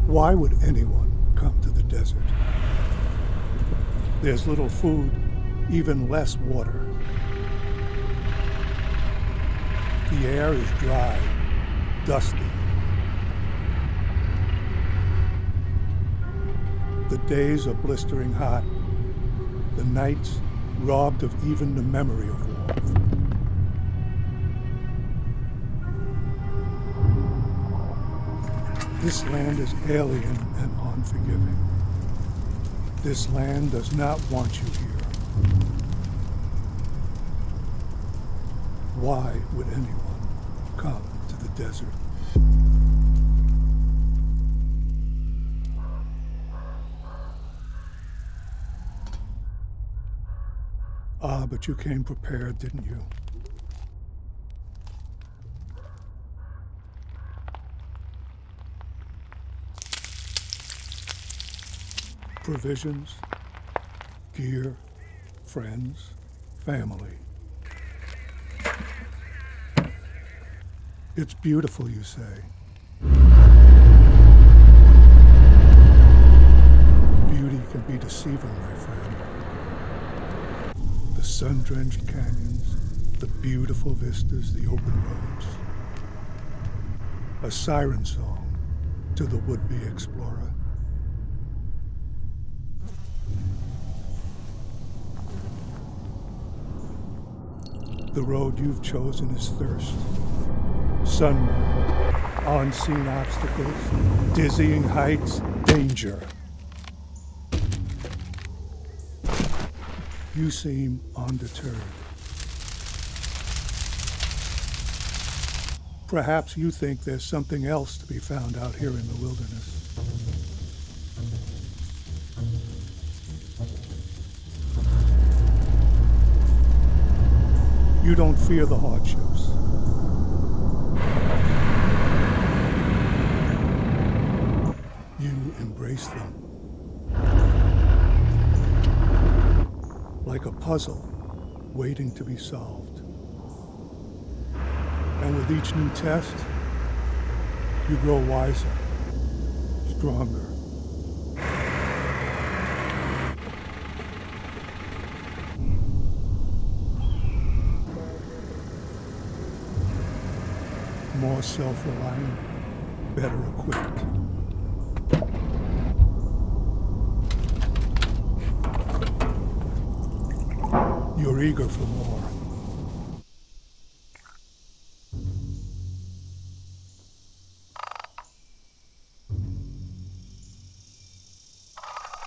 Why would anyone come to the desert? There's little food, even less water. The air is dry, dusty. The days are blistering hot, the nights robbed of even the memory of warmth. This land is alien and unforgiving. This land does not want you here. Why would anyone come to the desert? Ah, but you came prepared, didn't you? Provisions, gear, friends, family. It's beautiful, you say. Beauty can be deceiving, my friend. The sun-drenched canyons, the beautiful vistas, the open roads. A siren song to the would-be explorer. The road you've chosen is thirst, sunburn, unseen obstacles, dizzying heights, danger. You seem undeterred. Perhaps you think there's something else to be found out here in the wilderness. You don't fear the hardships. You embrace them. Like a puzzle waiting to be solved. And with each new test, you grow wiser, stronger. More self-reliant, better equipped. You're eager for more.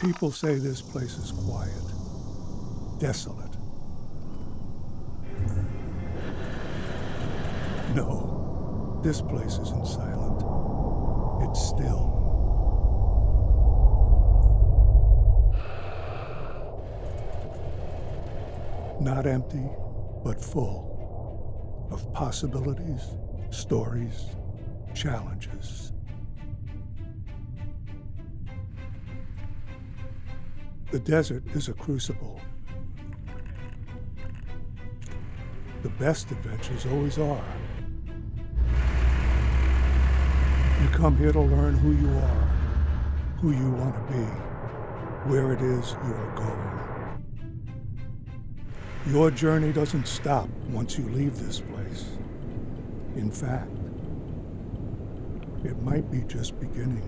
People say this place is quiet, desolate. No, this place isn't silent. It's still. Not empty, but full of possibilities, stories, challenges. The desert is a crucible. The best adventures always are. You come here to learn who you are, who you want to be, where it is you are going. Your journey doesn't stop once you leave this place. In fact, it might be just beginning.